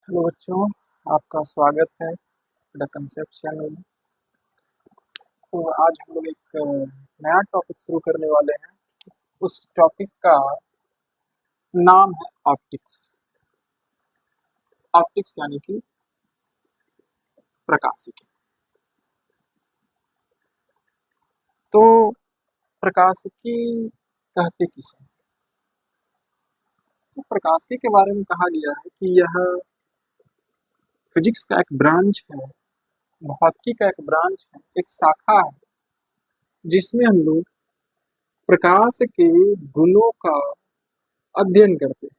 Hello बच्चों, आपका स्वागत है द कंसेप्ट चैनल में। तो आज हम लोग एक नया टॉपिक शुरू करने वाले हैं। उस टॉपिक का नाम है ऑप्टिक्स। ऑप्टिक्स यानी कि प्रकाशिकी। तो प्रकाशिकी कहते किसे? तो प्रकाशिकी के बारे में कहा गया है कि यह फिजिक्स का एक ब्रांच है, भौतिकी का एक ब्रांच है, एक शाखा है, जिसमें हम लोग प्रकाश के गुणों का अध्ययन करते हैं।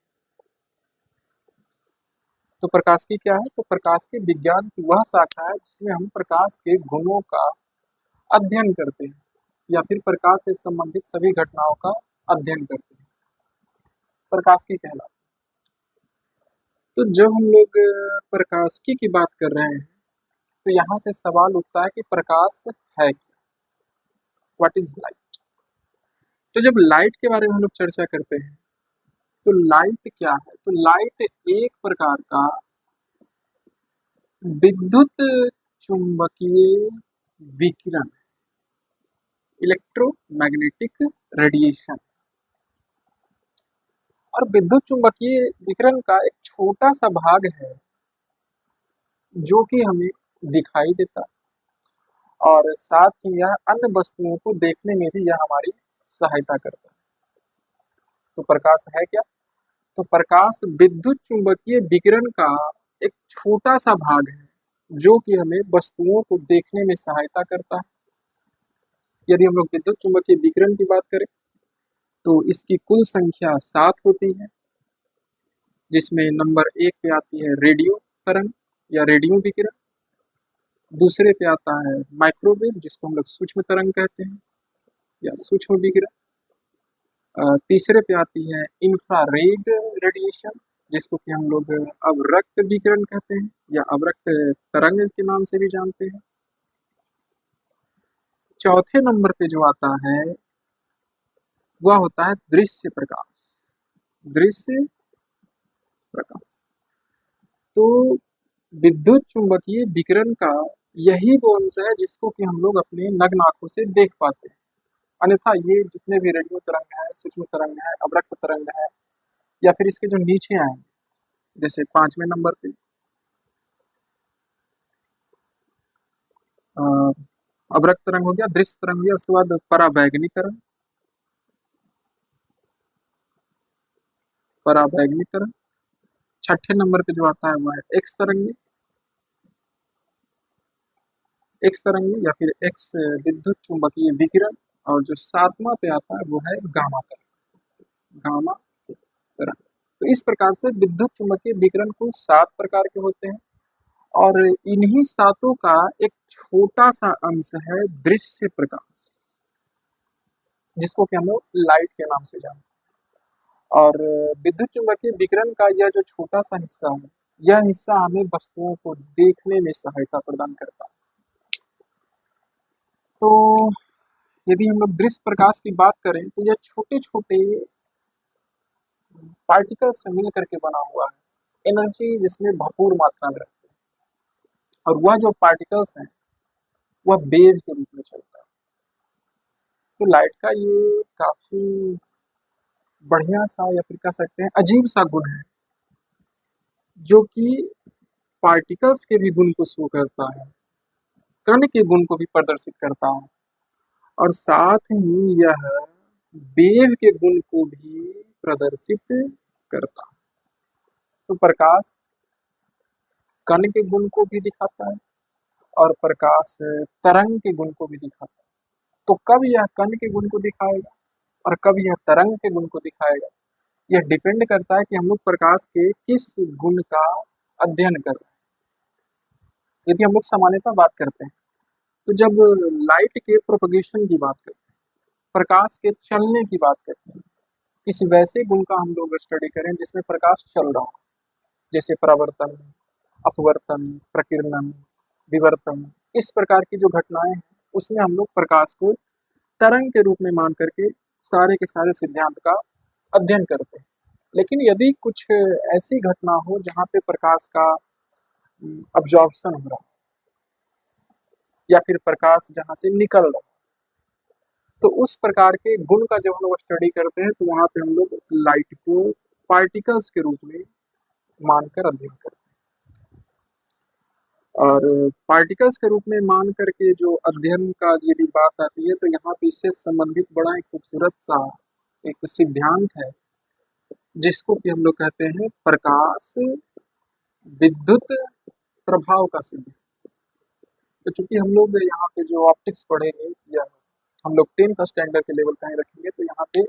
तो प्रकाशिकी क्या है? तो प्रकाशिकी विज्ञान की वह शाखा है जिसमें हम प्रकाश के गुणों का अध्ययन करते हैं या फिर प्रकाश से संबंधित सभी घटनाओं का अध्ययन करते हैं। प्रकाशिकी कहलाता है। तो जब हम लोग प्रकाशिकी की बात कर रहे हैं तो यहाँ से सवाल उठता है कि प्रकाश है क्या? What is light? तो जब लाइट के बारे में हम लोग चर्चा करते हैं तो लाइट क्या है? तो लाइट एक प्रकार का विद्युत चुंबकीय विकिरण, इलेक्ट्रोमैग्नेटिक रेडिएशन। और विद्युत चुंबकीय विकिरण का एक छोटा सा भाग है जो कि हमें दिखाई देता है और साथ ही यह अन्य वस्तुओं को देखने में भी यह हमारी सहायता करता है। तो प्रकाश है क्या? तो प्रकाश विद्युत चुंबकीय विकिरण का एक छोटा सा भाग है जो कि हमें वस्तुओं को देखने में सहायता करता है। यदि हम लोग विद्युत चुंबकीय विकिरण की बात करें तो इसकी कुल संख्या 7 होती है, जिसमें नंबर 1 पे आती है रेडियो तरंग या रेडियो विकिरण, दूसरे पे आता है माइक्रोवेव जिसको हम लोग सूक्ष्म तरंग कहते हैं या सूक्ष्म विकिरण, तीसरे पे आती है इंफ्रारेड रेडिएशन जिसको कि हम लोग अवरक्त विकिरण कहते हैं या अवरक्त तरंग के नाम से भी जानते हैं। चौथे नंबर पे जो आता है वह होता है दृश्य प्रकाश। दृश्य प्रकाश तो विद्युत चुंबकीय विकिरण का यही वो अंश है जिसको कि हम लोग अपने नग्न आंखों से देख पाते हैं। अन्यथा ये जितने भी रेडियो तरंग है, सूक्ष्म तरंग है, अवरक्त तरंग है या फिर इसके जो नीचे आएंगे, जैसे 5वें नंबर पे अवरक्त तरंग हो गया, दृश्य तरंग हो गया, उसके बाद पराबैंगनी तरंग, पराबैंगनी तरंग। छठे नंबर पे जो आता है वह है एक्स तरंगे, एक्स तरंगे या फिर एक्स विद्युत चुंबकीय विकिरण। और जो 7वां पे आता है वो है गामा तरंग, गामा तरंग। तो इस प्रकार से विद्युत चुंबकीय विकिरण कुल 7 प्रकार के होते हैं और इन्हीं सातों का एक छोटा सा अंश है दृश्य प्रकाश, जिसको कि हम लोग लाइट के नाम से जानते हैं। और विद्युत चुंबकीय विकिरण का यह जो छोटा सा हिस्सा है, यह हिस्सा हमें वस्तुओं को देखने में सहायता प्रदान करता है। तो यदि हम लोग दृश्य प्रकाश की बात करें तो यह छोटे छोटे पार्टिकल्स से मिल करके बना हुआ है, एनर्जी जिसमें भरपूर मात्रा में रहती है और वह जो पार्टिकल्स हैं वह वेव के रूप में चलता है। तो लाइट का ये काफी बढ़िया सा या फिर कह सकते हैं अजीब सा गुण है जो कि पार्टिकल्स के भी गुण को शो करता है, कण के गुण को भी प्रदर्शित करता है और साथ ही यह वेव के गुण को भी प्रदर्शित करता है। तो प्रकाश कण के गुण को भी दिखाता है और प्रकाश तरंग के गुण को भी दिखाता है। तो कब यह कण के गुण को दिखाएगा और कब यह तरंग के गुण को दिखाएगा, यह डिपेंड करता है कि हम लोग प्रकाश के किस गुण का अध्ययन कर रहे हैं। यदि हम लोग सामान्यतः बात करते हैं तो जब लाइट के प्रोपगेशन की बात करते हैं, प्रकाश के चलने की बात करते हैं, किसी वैसे गुण का हम लोग स्टडी करें जिसमें प्रकाश चल रहा हो, जैसे परावर्तन, अपवर्तन, प्रकीर्णन, विवर्तन, इस प्रकार की जो घटनाएं हैं उसमें हम लोग प्रकाश को तरंग के रूप में मान करके सारे के सारे सिद्धांत का अध्ययन करते हैं। लेकिन यदि कुछ ऐसी घटना हो जहाँ पे प्रकाश का अब्जॉर्प्शन हो रहा या फिर प्रकाश जहाँ से निकल रहा, तो उस प्रकार के गुण का जब हम लोग स्टडी करते हैं तो वहां पे हम लोग लाइट को पार्टिकल्स के रूप में मानकर अध्ययन करते हैं। और पार्टिकल्स के रूप में मान करके जो अध्ययन का यदि बात आती है तो यहाँ पे इससे संबंधित बड़ा एक खूबसूरत सा एक सिद्धांत है जिसको कि हम लोग कहते हैं प्रकाश विद्युत प्रभाव का सिद्धांत। तो चूंकि हम लोग यहाँ पे जो ऑप्टिक्स पढ़ेंगे या हम लोग 10th स्टैंडर्ड के लेवल का ही रखेंगे तो यहाँ पे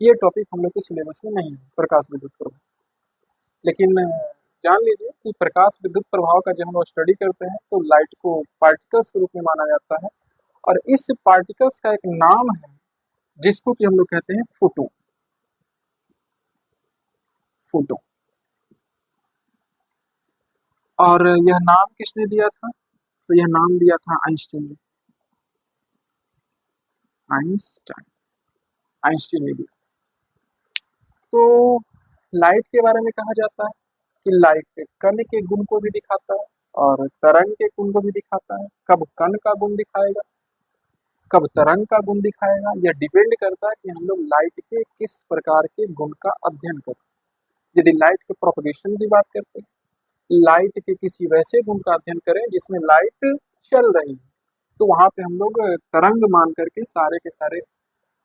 ये टॉपिक हम लोग के सिलेबस में नहीं है, प्रकाश विद्युत प्रभाव। लेकिन जान लीजिए कि प्रकाश विद्युत प्रभाव का जब हम लोग स्टडी करते हैं तो लाइट को पार्टिकल्स के रूप में माना जाता है और इस पार्टिकल्स का एक नाम है जिसको कि हम लोग कहते हैं फोटोन। फोटोन। और यह नाम किसने दिया था? तो यह नाम दिया था आइंस्टीन ने। आइंस्टाइन आइंस्टीन ने दिया। तो लाइट के बारे में कहा जाता है कि लाइट कण के गुण को भी दिखाता है और तरंग के गुण को भी दिखाता है। कब कण का गुण दिखाएगा, कब तरंग का गुण दिखाएगा, यह डिपेंड करता है कि हम लोग लाइट के किस प्रकार के गुण का अध्ययन करें। यदि लाइट के प्रोपगेशन की बात करते हैं, लाइट के किसी वैसे गुण का अध्ययन करें जिसमें लाइट चल रही है, तो वहां पे हम लोग तरंग मान करके सारे के सारे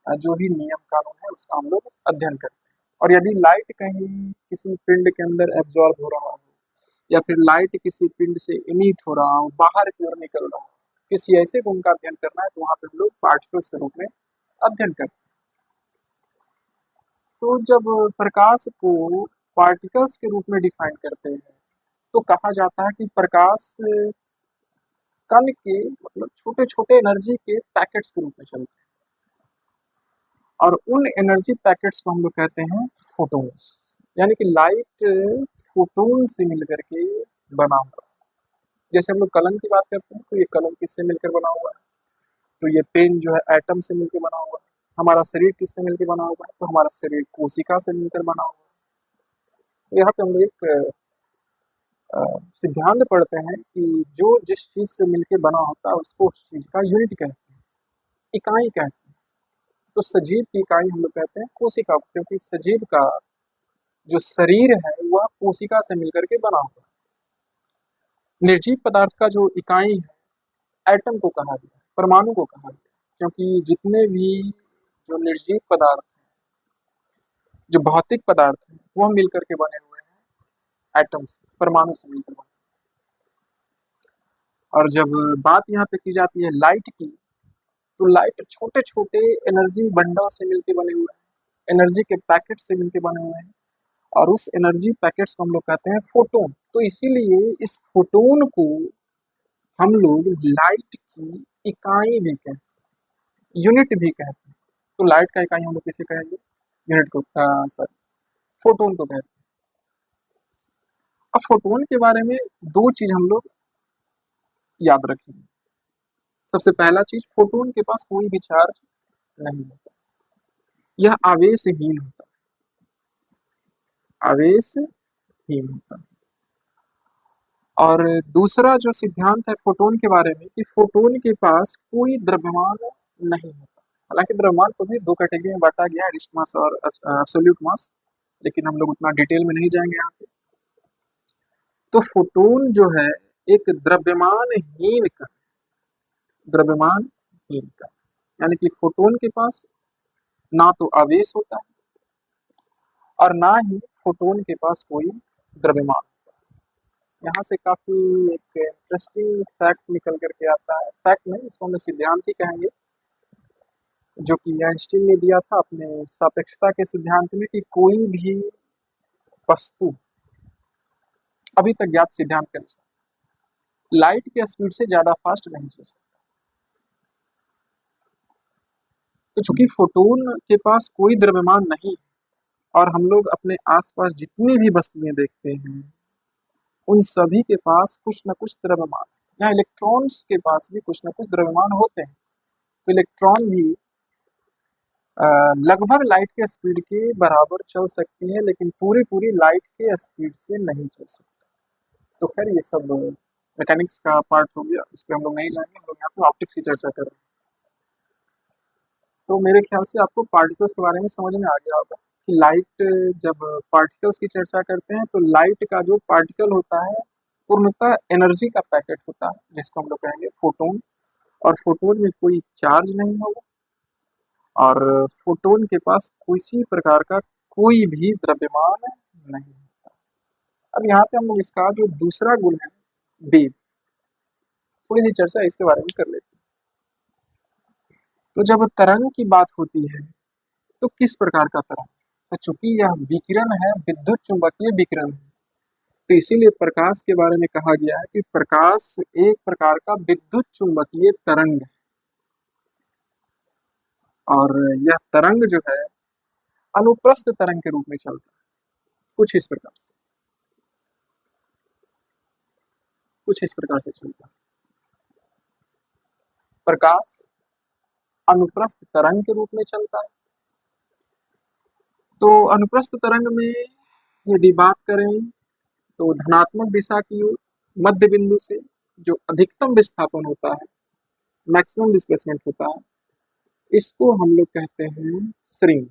जो भी नियम कानून है उसका हम लोग अध्ययन करते हैं। और यदि लाइट कहीं किसी पिंड के अंदर एब्जॉर्ब हो रहा हो या फिर लाइट किसी पिंड से इमिट हो रहा हो, बाहर की ओर निकल रहा हो, किसी ऐसे गुण का अध्ययन करना है तो वहां पे हम लोग पार्टिकल्स के रूप में अध्ययन करते हैं। तो जब प्रकाश को पार्टिकल्स के रूप में डिफाइन करते हैं तो कहा जाता है कि प्रकाश कण के मतलब छोटे छोटे एनर्जी के पैकेट्स के रूप में चलते हैं और उन एनर्जी पैकेट्स को हम लोग कहते हैं फोटोन्स। यानी कि लाइट फोटोन से मिलकर के बना हुआ है। जैसे हम लोग कलम की बात करते हैं तो ये कलम किससे मिलकर बना हुआ है? तो ये पेन जो है एटम से मिलकर बना हुआ है। हमारा शरीर किससे मिलकर बना हुआ है? तो हमारा शरीर कोशिका से मिलकर बना हुआ है। तो यहाँ पे हम लोग एक सिद्धांत पढ़ते हैं कि जो जिस चीज से मिलकर बना होता है उसको उस चीज का यूनिट कहते हैं, इकाई कहते हैं। तो सजीव की इकाई हम लोग कहते हैं कोशिका, क्योंकि सजीव का जो शरीर है वह कोशिका से मिलकर के बना हुआ है। निर्जीव पदार्थ का जो इकाई है एटम को कहा गया, परमाणु को कहा गया, क्योंकि जितने भी जो निर्जीव पदार्थ हैं, जो भौतिक पदार्थ हैं, वह मिलकर के बने हुए हैं एटम से, परमाणु से मिलकर बने। और जब बात यहाँ पे की जाती है लाइट की, तो लाइट छोटे छोटे एनर्जी बंडल से मिलकर बने हुए हैं, एनर्जी के पैकेट से मिलकर बने हुए हैं और उस एनर्जी पैकेट्स को हम लोग कहते हैं फोटोन। तो इसीलिए इस फोटोन को हम लोग लाइट की इकाई भी कहते हैं, यूनिट भी कहते हैं। तो लाइट का इकाई हम लोग किसे कहेंगे? यूनिट को, सॉरी, फोटोन को कहते हैं। अब फोटोन के बारे में दो चीज हम लोग याद रखेंगे। सबसे पहला चीज, फोटोन के पास कोई भी चार्ज नहीं होता, यह आवेशहीन होता है, आवेशहीन होता है। और दूसरा जो सिद्धांत है फोटोन के बारे में कि फोटोन के पास कोई द्रव्यमान नहीं होता। हालांकि द्रव्यमान को भी दो कैटेगरी में बांटा गया है, रिस्ट मास और एब्सोल्यूट मास, लेकिन हम लोग उतना डिटेल में नहीं जाएंगे यहाँ पे। तो फोटोन जो है एक द्रव्यमानहीन कण, द्रव्यमानहीन कण, यानी कि फोटोन के पास ना तो आवेश होता है और ना ही फोटोन के पास कोई द्रव्यमान। यहाँ से काफी एक इंटरेस्टिंग फैक्ट निकल करके आता है, फैक्ट नहीं, इसको हम सिद्धांत ही कहेंगे, जो कि आइंस्टीन ने दिया था अपने सापेक्षता के सिद्धांत में कि कोई भी वस्तु अभी तक ज्ञात सिद्धांत के अनुसार लाइट के स्पीड से ज्यादा फास्ट नहीं चल सकता। तो चूंकि फोटोन के पास कोई द्रव्यमान नहीं और हम लोग अपने आसपास जितनी भी वस्तुएं देखते हैं उन सभी के पास कुछ न कुछ द्रव्यमान, या इलेक्ट्रॉन्स के पास भी कुछ न कुछ द्रव्यमान होते हैं। तो इलेक्ट्रॉन भी लगभग लाइट के स्पीड के बराबर चल सकती है, लेकिन पूरी पूरी लाइट के स्पीड से नहीं चल सकती। तो खैर ये सब मैकेनिक्स का पार्ट हो गया, इस पे हम लोग नहीं जाएंगे, हम लोग यहाँ पे ऑप्टिक्स की चर्चा कर रहे हैं। तो मेरे ख्याल से आपको पार्टिकल्स के बारे में समझ में आ गया होगा कि लाइट, जब पार्टिकल्स की चर्चा करते हैं तो लाइट का जो पार्टिकल होता है पूर्णतः एनर्जी का पैकेट होता है, जिसको हम लोग कहेंगे फोटोन। और फोटोन में कोई चार्ज नहीं होगा, और फोटोन के पास किसी प्रकार का कोई भी द्रव्यमान नहीं होता। अब यहाँ पे हम लोग इसका जो दूसरा गुण है वेव, थोड़ी सी चर्चा इसके बारे में कर लेते हैं। तो जब तरंग की बात होती है तो किस प्रकार का तरंग, तो चूंकि यह विकिरण है, विद्युत चुंबकीय विकिरण है, तो इसीलिए प्रकाश के बारे में कहा गया है कि प्रकाश एक प्रकार का विद्युत चुंबकीय तरंग है। और यह तरंग जो है अनुप्रस्थ तरंग के रूप में चलता है, कुछ इस प्रकार से, कुछ इस प्रकार से चलता है। प्रकाश अनुप्रस्थ तरंग के रूप में चलता है। तो अनुप्रस्थ तरंग में यदि बात करें तो धनात्मक दिशा की ओर मध्य बिंदु से जो अधिकतम विस्थापन होता है, मैक्सिमम डिस्प्लेसमेंट होता है, इसको हम लोग कहते हैं स्रिंग।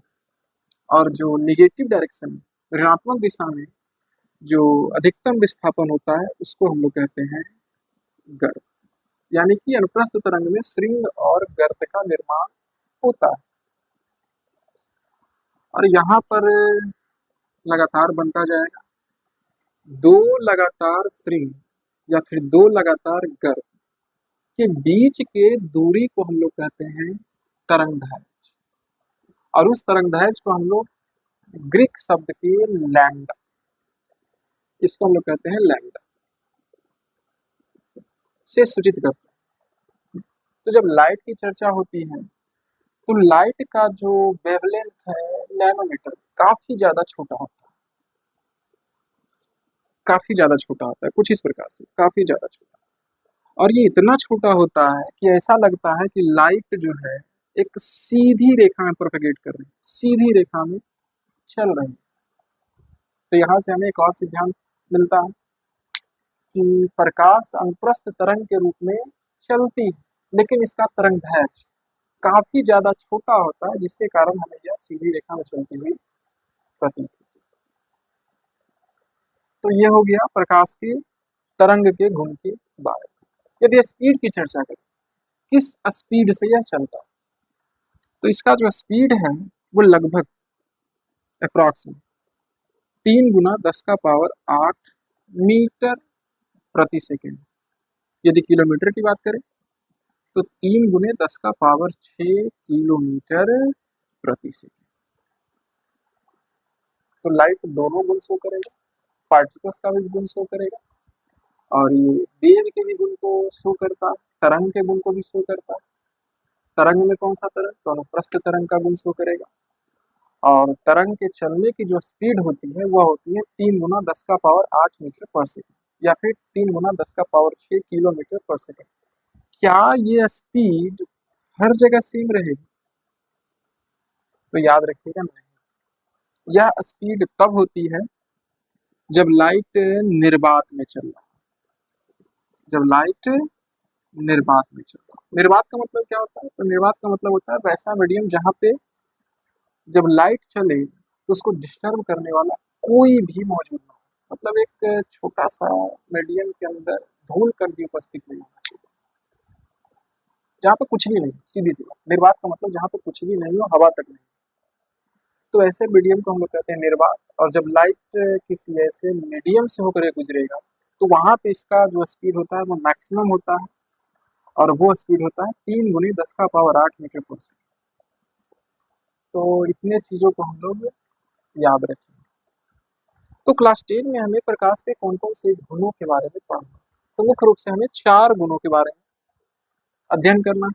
और जो निगेटिव डायरेक्शन, ऋणात्मक दिशा में जो अधिकतम विस्थापन होता है, उसको हम लोग कहते हैं गर्त। यानी कि अनुप्रस्थ तरंग में स्रिंग और गर्त का निर्माण होता है। और यहाँ पर लगातार बनता जाएगा दो लगातार स्रिंग या फिर दो लगातार गर्त के बीच के दूरी को हम लोग कहते हैं तरंग दैर्ध्य। और उस तरंग दैर्ध्य को हम लोग ग्रीक शब्द के लैम्डा, इसको हम लोग कहते हैं लैम्डा से सूचित करते हैं। तो जब लाइट की चर्चा होती है तो लाइट का जो वेवलेंथ है नैनोमीटर, काफी ज्यादा छोटा होता है, काफी ज्यादा छोटा होता है, कुछ इस प्रकार से काफी ज्यादा छोटा। और ये इतना छोटा होता है कि ऐसा लगता है कि लाइट जो है एक सीधी रेखा में प्रोपेगेट कर रही है, सीधी रेखा में चल रही है। तो यहाँ से हमें एक और सिद्धांत मिलता है कि प्रकाश अनुप्रस्थ तरंग के रूप में चलती है, लेकिन इसका तरंग दैर्ध्य काफी ज्यादा छोटा होता है, जिसके कारण हमें यह सीधी रेखा में चलती हुई प्रतीत होती है। तो यह हो गया प्रकाश के तरंग के गुण के बारे में। यदि स्पीड की चर्चा करें, किस स्पीड से यह चलता है, तो इसका जो स्पीड है वो लगभग अप्रॉक्सीमेट 3 × 10⁸ मीटर प्रति सेकेंड। यदि किलोमीटर की बात करें तो 3 × 10⁶ किलोमीटर प्रति सेकेंड। तो लाइट दोनों गुण शो करेगा, पार्टिकल्स का भी गुण शो करेगा, और ये वेव के भी गुण को शो करता है, तरंग के गुण को भी शो करता है। तरंग में कौन सा तरंग, तो अनुप्रस्थ तरंग का गुण शो करेगा। और तरंग के चलने की जो स्पीड होती है वह होती है 3 × 10⁸ मीटर पर सेकेंड, या फिर 3 × 10⁶ किलोमीटर पर सेकेंड। क्या ये स्पीड हर जगह सेम रहेगी, तो याद रखिएगा नहीं। यह स्पीड तब होती है जब लाइट निर्वात में चल रहा है, जब लाइट निर्वात में चल रहा है। निर्वात का मतलब क्या होता है, तो निर्वात का मतलब होता है वैसा मीडियम जहाँ पे जब लाइट चले तो उसको डिस्टर्ब करने वाला कोई भी मौजूद ना हो। मतलब एक छोटा सा मीडियम के अंदर धूल कण भी उपस्थित नहीं होना चाहिए, जहाँ पे कुछ भी नहीं, सीधी सी बात। निर्वात का मतलब जहाँ पे कुछ भी नहीं हो, हवा तक नहीं, तो ऐसे मीडियम को हम लोग कहते हैं निर्वात। और जब लाइट किसी ऐसे मीडियम से होकर के गुजरेगा तो वहां पे इसका जो स्पीड होता है वो मैक्सिमम होता है, और वो स्पीड होता है 3 × 10⁸ मीटर पर सेकेंड। तो इतने चीजों को हम लोग याद रखें। तो क्लास 10 में हमें प्रकाश के कौन कौन से गुणों के बारे में पढ़ना, तो मुख्य रूप से हमें 4 गुणों के बारे में अध्ययन करना।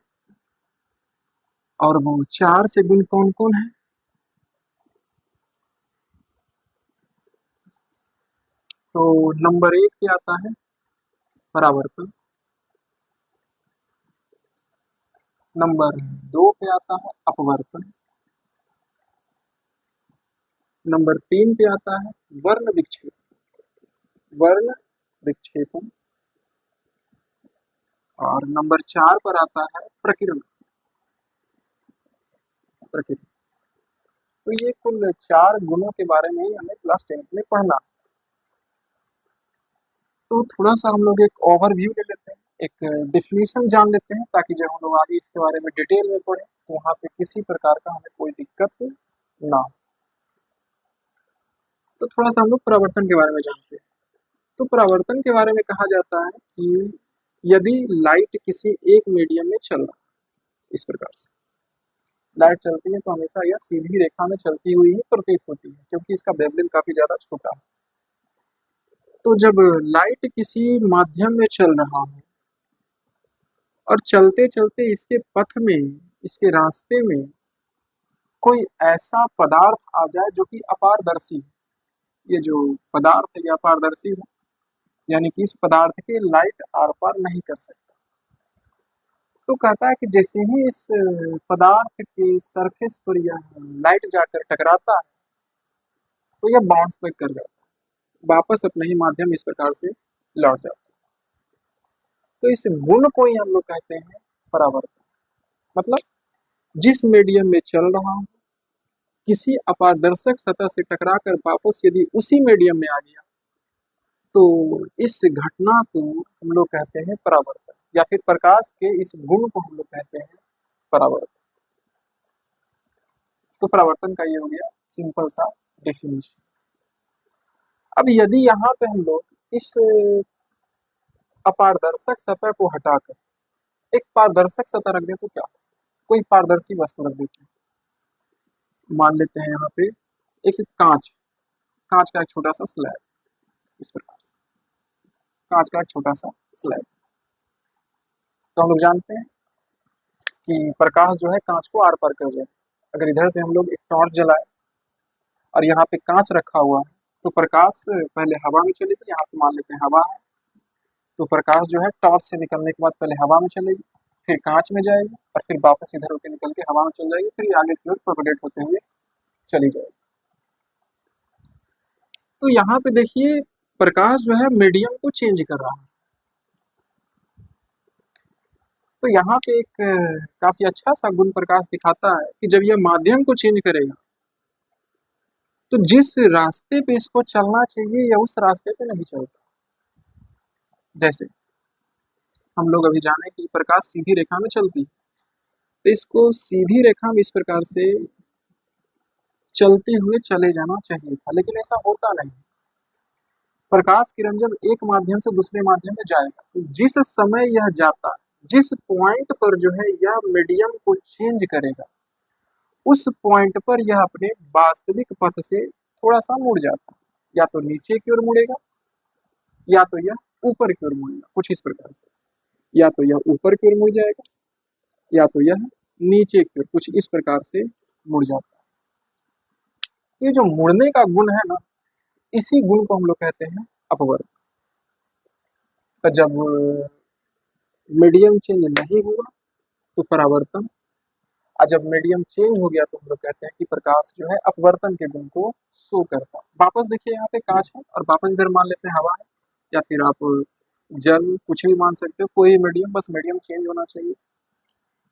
और वो 4 से गुण कौन कौन है, तो नंबर 1 पे आता है परावर्तन, नंबर 2 पे आता है अपवर्तन, नंबर 3 पे आता है वर्ण विक्षेपण, वर्ण विक्षेपण। और नंबर 4 पर आता है प्रकीर्ण, प्रकीर्ण। तो ये कुल 4 गुणों के बारे में ही हमें क्लास 10th में पढ़ना। तो थोड़ा सा हम लोग एक ओवरव्यू ले लेते हैं, एक डिफिनीशन जान लेते हैं, ताकि जब हम लोग आगे इसके बारे में डिटेल में पढ़ें तो वहाँ पे किसी प्रकार का हमें कोई दिक्कत ना हो। तो थोड़ा सा हम लोग परावर्तन के बारे में जानते हैं। तो परावर्तन के बारे में कहा जाता है कि यदि लाइट किसी एक मीडियम में चल रहा है, इस प्रकार से लाइट चलती है तो हमेशा यह सीधी रेखा में चलती हुई ही प्रतीत होती है, क्योंकि इसका वेवलेंथ काफी ज्यादा छोटा है। तो जब लाइट किसी माध्यम में चल रहा हो और चलते चलते इसके पथ में, इसके रास्ते में कोई ऐसा पदार्थ आ जाए जो कि अपारदर्शी है, ये जो पदार्थ है ये अपारदर्शी है, यानी कि इस पदार्थ के लाइट आर पार नहीं कर सकता। तो कहता है कि जैसे ही इस पदार्थ के सरफेस पर यह लाइट जाकर टकराता है तो यह बाउंस बैक कर जाता है, वापस अपने ही माध्यम इस प्रकार से लौट जाता है। तो इस गुण को ही हम लोग कहते हैं परावर्तन। मतलब जिस मीडियम में चल रहा हूं, किसी अपारदर्शक सतह से टकराकर वापस यदि उसी मीडियम में आ गया तो इस घटना को हम लोग कहते हैं परावर्तन, या फिर प्रकाश के इस गुण को हम लोग कहते हैं परावर्तन। तो परावर्तन का ये हो गया सिंपल सा डेफिनेशन। अब यदि यहाँ पे हम लोग इस अपारदर्शक सतह को हटाकर एक पारदर्शक सतह रख दें तो क्या, कोई पारदर्शी वस्तु रख देते हैं, मान लेते हैं यहाँ पे एक कांच, कांच का एक छोटा सा स्लैब, इस प्रकार से कांच का एक छोटा सा स्लैब। तो हम लोग जानते हैं कि प्रकाश जो है कांच को आर पार कर जाए। अगर इधर से हम लोग एक टॉर्च जलाए और यहाँ पे कांच रखा हुआ है तो प्रकाश पहले हवा में चलेगी, यहाँ पे मान लेते हैं हवा है, तो प्रकाश जो है टॉर्च से निकलने के बाद पहले हवा में चलेगी, फिर कांच में जाएगी और फिर वापस इधर होकर निकल के हवा में चल जाएगी, फिर आगे की ओर प्रोपेगेट होते हुए चली जाएगी। तो यहाँ पे देखिए प्रकाश जो है मीडियम को चेंज कर रहा है। तो यहाँ पे एक काफी अच्छा सा गुण प्रकाश दिखाता है कि जब यह माध्यम को चेंज करेगा तो जिस रास्ते पे इसको चलना चाहिए या उस रास्ते पे नहीं चलता। जैसे हम लोग अभी जाने कि प्रकाश सीधी रेखा में चलती है, तो इसको सीधी रेखा में इस प्रकार से चलते हुए चले जाना चाहिए था, लेकिन ऐसा होता नहीं। प्रकाश किरण जब एक माध्यम से दूसरे माध्यम में जाएगा तो जिस समय यह जाता है, जिस पॉइंट पर जो है यह मीडियम को चेंज करेगा, उस पॉइंट पर यह अपने वास्तविक पथ से थोड़ा सा मुड़ जाता है, या तो नीचे की ओर मुड़ेगा या तो यह ऊपर की ओर मुड़ेगा, कुछ इस प्रकार से, या तो यह ऊपर की ओर मुड़ जाएगा या तो यह नीचे की ओर कुछ इस प्रकार से मुड़ जाता है। ये जो मुड़ने का गुण है ना, इसी गुण को हम लोग कहते हैं अपवर्तन। तो जब मीडियम चेंज नहीं हुआ तो परावर्तन, और जब मीडियम चेंज हो गया तो हम लोग कहते हैं कि प्रकाश जो है अपवर्तन के गुण को शो करता है। वापस देखिए यहाँ पे कांच है और वापस इधर मान लेते हैं हवा है, या फिर आप जल कुछ भी मान सकते हो, कोई मीडियम, बस मीडियम चेंज होना चाहिए।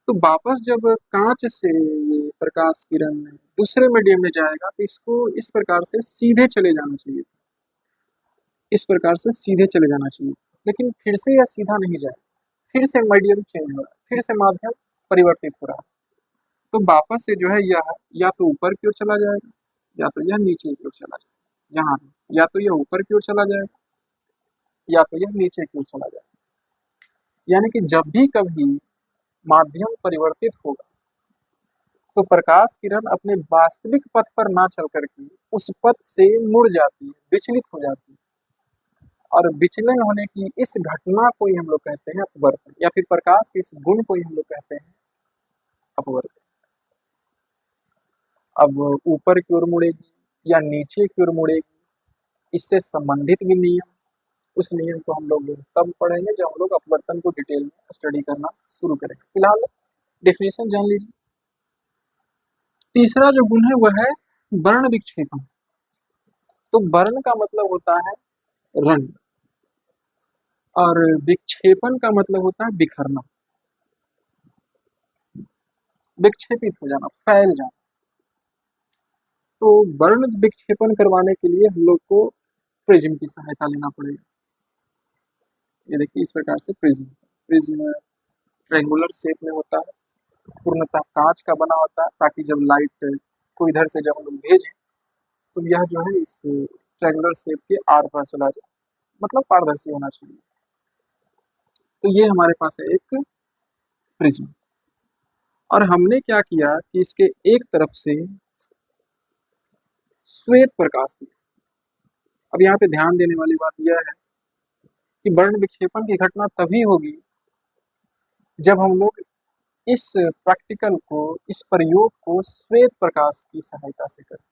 तो वापस जब कांच से ये प्रकाश किरण दूसरे मीडियम में जाएगा तो इसको इस प्रकार से सीधे चले जाना चाहिए, इस प्रकार से सीधे चले जाना चाहिए, लेकिन फिर से यह सीधा नहीं जाए, फिर से मीडियम चेंज हो रहा है, फिर से माध्यम परिवर्तित हो रहा है। तो वापस से जो है यह या तो ऊपर की ओर चला जाएगा या तो यह नीचे की ओर चला जाएगा, यहाँ या तो यह ऊपर की ओर चला जाएगा या तो यह नीचे की ओर चला जाएगा। यानी कि जब भी कभी माध्यम परिवर्तित होगा तो प्रकाश किरण अपने वास्तविक पथ पर ना चल करके उस पथ से मुड़ जाती है, विचलित हो जाती है, और विचलन होने की इस घटना को ही हम लोग कहते हैं अपवर्तन, या फिर प्रकाश के इस गुण को ही हम लोग कहते हैं अपवर्तन। अब ऊपर की ओर मुड़ेगी या नीचे की ओर मुड़ेगी, इससे संबंधित भी नियम, उस नियम को हम लोग तब पढ़ेंगे जब हम लोग अपवर्तन को डिटेल में स्टडी करना शुरू करेंगे। फिलहाल डेफिनेशन जान लीजिए। तीसरा जो गुण है वह है वर्ण विक्षेपण। तो वर्ण का मतलब होता है रंग, और विक्षेपण का मतलब होता है बिखरना, विक्षेपित हो जाना, फैल जाना। तो वर्ण विक्षेपण करवाने के लिए हम लोग को प्रिज्म की सहायता लेना पड़ेगा। ये देखिए इस प्रकार से प्रिज्म, प्रिज्म ट्रेंगुलर शेप में होता है, पूर्णतः कांच का बना होता है, ताकि जब लाइट को इधर से जब हम लोग भेजें तो यह जो है इस ट्रेंगुलर शेप के आर पार चला जाए, मतलब पारदर्शी होना चाहिए। तो ये हमारे पास है एक प्रिज्म, और हमने क्या किया कि इसके एक तरफ से श्वेत प्रकाश दिया। अब यहाँ पे ध्यान देने वाली बात यह है कि वर्ण विक्षेपण की घटना तभी होगी जब हम लोग इस प्रैक्टिकल को, इस प्रयोग को श्वेत प्रकाश की सहायता से करें।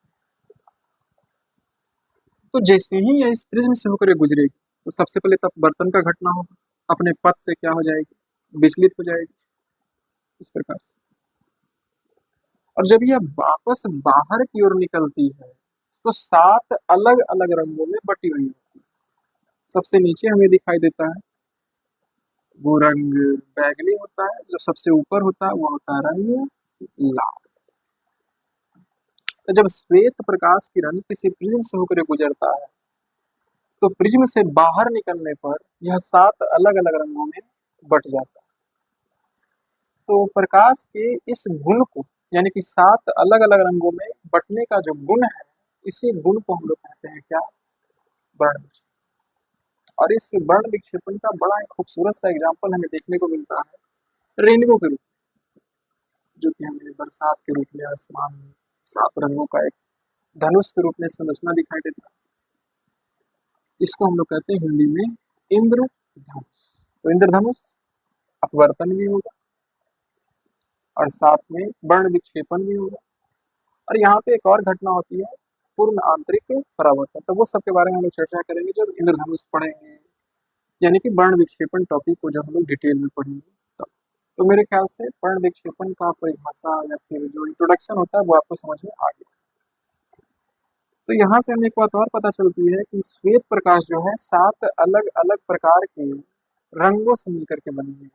तो जैसे ही यह इस प्रिज्म से होकर गुजरेगी तो सबसे पहले तब बर्तन का घटना होगा, अपने पथ से क्या हो जाएगी, विचलित हो जाएगी इस प्रकार से। और जब यह वापस बाहर की ओर निकलती है तो 7 अलग अलग रंगों में बटी हुई होती है। सबसे नीचे हमें दिखाई देता है वो रंग बैगनी होता है, जो सबसे ऊपर होता है वो होता है रंग लाल। तो जब श्वेत प्रकाश किरण किसी प्रिज्म से होकर गुजरता है तो प्रिज्म से बाहर निकलने पर यह 7 अलग अलग रंगों में बट जाता है। तो प्रकाश के इस गुण को, यानी कि 7 अलग अलग रंगों में बटने का जो गुण है, इसी गुण को हम लोग कहते हैं क्या, वर्ण। और इस वर्ण विक्षेपण का बड़ा ही खूबसूरत सा एग्जाम्पल हमें देखने को मिलता है रेनबो के रूप में, जो कि हमें बरसात के रूप में आसमान में 7 रंगों का एक धनुष के रूप में संरचना दिखाई देता है। इसको हम लोग कहते हैं हिंदी में इंद्रधनुष। तो इंद्रधनुष अपवर्तन भी होगा और साथ में वर्ण विक्षेपण भी होगा। और यहाँ पे एक और घटना होती है पूर्ण आंतरिक परावर्तन, तो वो सब के बारे में हम लोग चर्चा करेंगे जब इंद्रधनुष पढ़ेंगे, यानी कि वर्ण विक्षेपण टॉपिक को जब हम लोग डिटेल में पढ़ेंगे तब। तो मेरे ख्याल से वर्ण विक्षेपण का परिभाषा या फिर जो इंट्रोडक्शन होता है वो आपको समझ में आ गया। तो यहाँ से हमें एक बात और पता चलती है कि श्वेत प्रकाश जो है 7 अलग अलग प्रकार के रंगों से मिलकर के बनी है,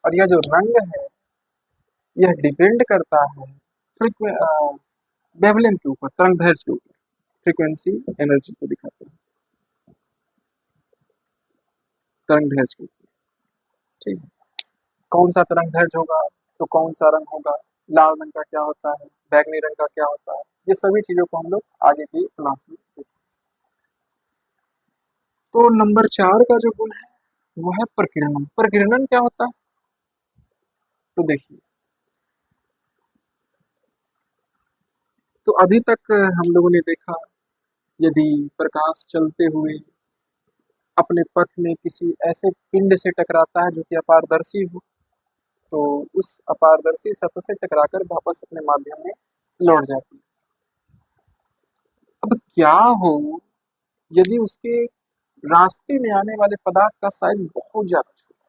और यह जो रंग है यह डिपेंड करता है वेवलेंथ के ऊपर, तरंग दैर्ध्य के ऊपर, फ्रीक्वेंसी एनर्जी को दिखाते हैं तरंग दैर्ध्य के ऊपर। ठीक है, कौन सा तरंग दैर्ध्य होगा तो कौन सा रंग होगा, लाल रंग का क्या होता है, बैगनी रंग का क्या होता है, ये सभी चीजों को हम लोग आगे की क्लास में देखेंगे। तो नंबर 4 का जो गुण है वो है प्रकीर्णन। प्रकीर्णन क्या होता है, तो देखिए, तो अभी तक हम लोगों ने देखा यदि प्रकाश चलते हुए अपने पथ में किसी ऐसे पिंड से टकराता है जो कि अपारदर्शी हो, तो उस अपारदर्शी सतह से टकराकर वापस अपने माध्यम में लौट जाती है। अब क्या हो यदि उसके रास्ते में आने वाले पदार्थ का साइज बहुत ज्यादा छोटा,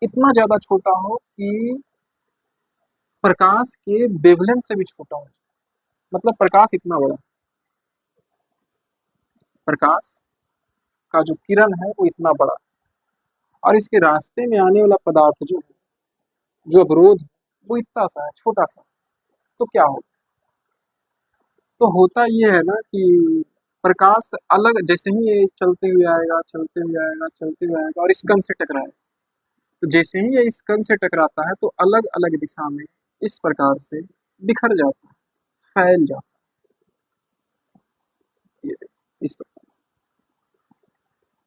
इतना ज्यादा छोटा हो कि प्रकाश के वेवलेंथ से भी छोटा हो, मतलब प्रकाश इतना बड़ा, प्रकाश का जो किरण है वो इतना बड़ा, और इसके रास्ते में आने वाला पदार्थ जो है, जो अवरोध वो इतना सा है, छोटा सा, तो क्या होगा, तो होता ये है ना कि प्रकाश अलग, जैसे ही ये चलते हुए आएगा चलते हुए आएगा चलते हुए आएगा और इस कण से टकराएगा, तो जैसे ही ये इस कण से टकराता है तो अलग अलग दिशा में इस प्रकार से बिखर जाता है, फैल जाता है, ये इस प्रकार से।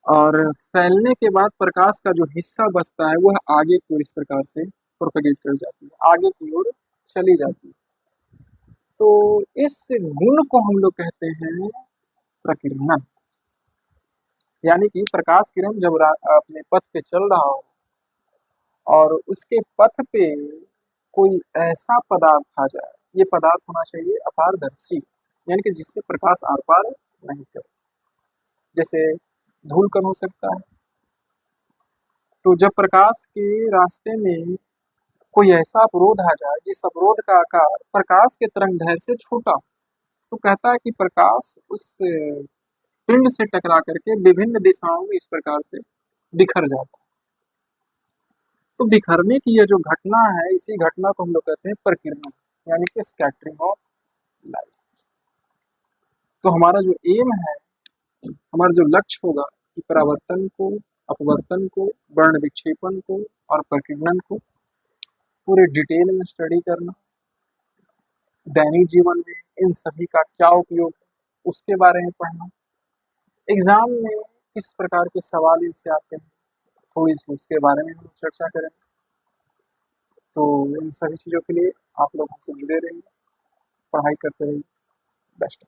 और फैलने के बाद प्रकाश का जो हिस्सा बचता है वह आगे की ओर इस प्रकार से प्रोपेगेट कर जाती है, आगे की ओर चली जाती है। तो इस गुण को हम लोग कहते हैं प्रकीर्णन, यानी कि प्रकाश किरण जब अपने पथ पे चल रहा हो और उसके पथ पे कोई ऐसा पदार्थ आ जाए, ये पदार्थ होना चाहिए अपारदर्शी, यानी कि जिससे प्रकाश आर पार नहीं करे, जैसे धूल कण हो सकता है। तो जब प्रकाश के रास्ते में कोई ऐसा अवरोध आ जाए जिस अवरोध का आकार प्रकाश के तरंग दैर्ध्य से छोटा, तो कहता है कि प्रकाश उस पिंड से टकरा करके विभिन्न दिशाओं में इस प्रकार से बिखर जाता है। तो बिखरने की ये जो घटना है, इसी घटना को हम लोग कहते हैं प्रकीर्णन, यानी कि स्कैटरिंग ऑफ लाइट। तो हमारा जो एम है, हमारा जो लक्ष्य होगा कि परावर्तन को, अपवर्तन को, वर्ण विक्षेपण को और प्रकीर्णन को पूरे डिटेल में स्टडी करना, दैनिक जीवन में इन सभी का क्या उपयोग है उसके बारे में पढ़ना, एग्जाम में किस प्रकार के सवाल इनसे आते हैं थोड़ी सी उसके बारे में हम चर्चा करेंगे। तो इन सभी चीज़ों के लिए आप लोग हमसे जुड़े रहिए, पढ़ाई करते रहिए। बेस्ट।